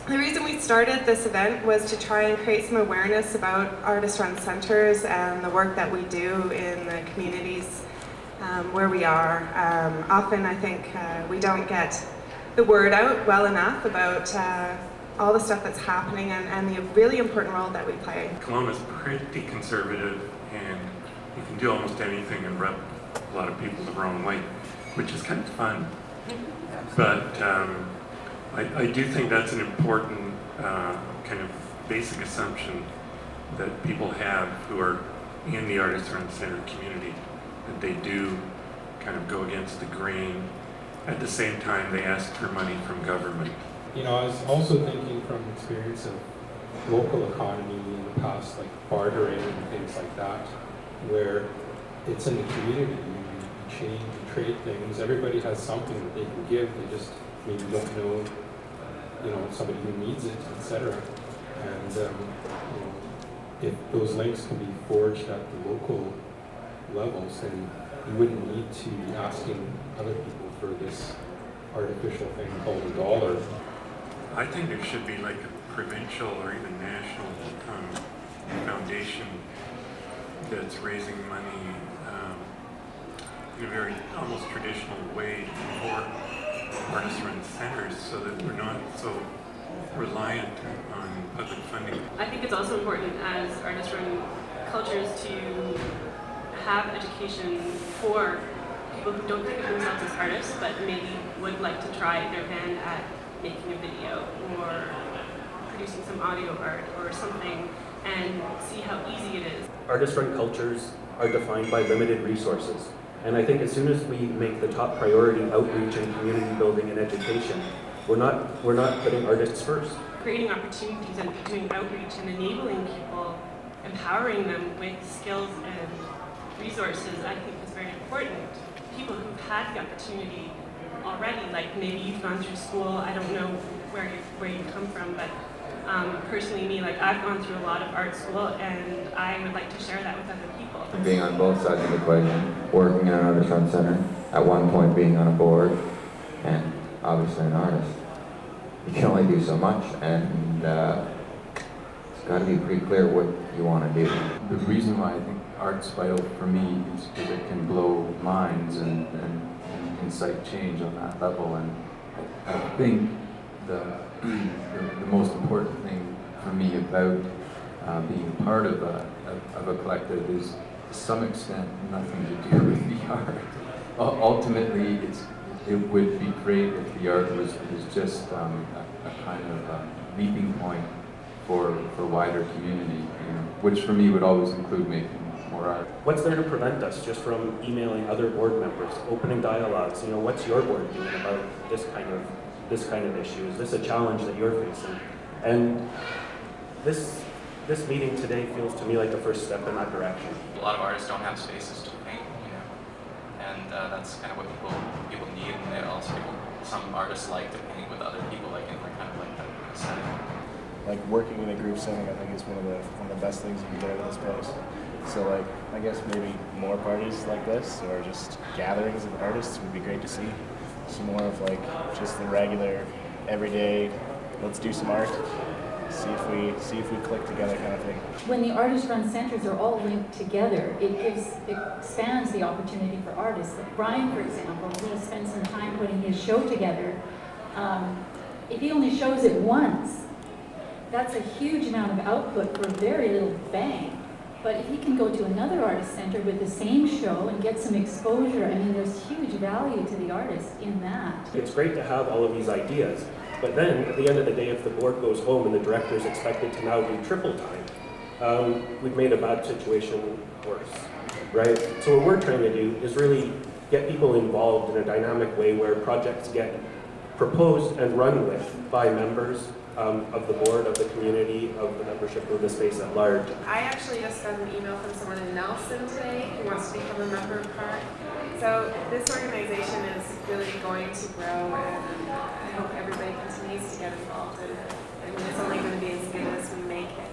The reason we started this event was to try and create some awareness about artist-run centres and the work that we do in the communities where we are. Often I think we don't get the word out well enough about all the stuff that's happening and the really important role that we play. Kelowna's pretty conservative, and you can do almost anything and rub a lot of people the wrong way, which is kind of fun. But I do think that's an important kind of basic assumption that people have who are in the Artist-Run Centre community, that they do kind of go against the grain. At the same time, they ask for money from government. You know, I was also thinking from experience of local economy in the past, like bartering and things like that, where it's in the community, you trade things, everybody has something that they can give, they just maybe don't know, somebody who needs it, etc. And if those links can be forged at the local levels, then you wouldn't need to be asking other people for this artificial thing called a dollar. I think there should be like a provincial or even national foundation that's raising money in a very almost traditional way for artist-run centres, so that we're not so reliant on public funding. I think it's also important as artist-run cultures to have education for people who don't think of themselves as artists, but maybe would like to try their hand at making a video or producing some audio art or something, and see how easy it is. Artist-run cultures are defined by limited resources. And I think as soon as we make the top priority outreach and community building and education, we're not putting artists first. Creating opportunities and doing outreach and enabling people, empowering them with skills and resources, I think is very important. People who've had the opportunity already, like maybe you've gone through school, I don't know where you come from, but personally me, like I've gone through a lot of art school and I would like to share that with other people. Being on both sides of the equation, working in an artist-run centre, at one point being on a board, and obviously an artist. You can only do so much, and it's got to be pretty clear what you want to do. The reason why I think art's vital for me is because it can blow minds and incite change on that level, and I think the most important thing for me about being part of a collective is, to some extent, nothing to do with the art. Ultimately, it would be great if the art was just a kind of leaping point for wider community, which for me would always include making more art. What's there to prevent us just from emailing other board members, opening dialogues? What's your board doing about this kind of issue? Is this a challenge that you're facing? And this meeting today feels to me like the first step in that direction. A lot of artists don't have spaces to paint, and that's kind of what people need. And also some artists like to paint with other people, like in kind of like that setting. Like working in a group setting, I think is one of the best things you can get out of this place. So like, I guess maybe more parties like this, or just gatherings of artists would be great to see. Some more of like just the regular, everyday, let's do some art, see if we click together kind of thing. When the artist-run centers are all linked together, it expands the opportunity for artists. Like Brian, for example, he spent some time putting his show together. If he only shows it once, that's a huge amount of output for very little bang. But if he can go to another artist center with the same show and get some exposure, I mean, there's huge value to the artist in that. It's great to have all of these ideas, but then at the end of the day, if the board goes home and the director is expected to now do triple time, we've made a bad situation worse, right? So what we're trying to do is really get people involved in a dynamic way where projects get proposed and run with by members of the board, of the community, of the membership of the space at large. I actually just got an email from someone in Nelson today who wants to become a member of PARC. So this organization is really going to grow, and I hope everybody continues to get involved in it. I mean, it's only going to be as good as we make it.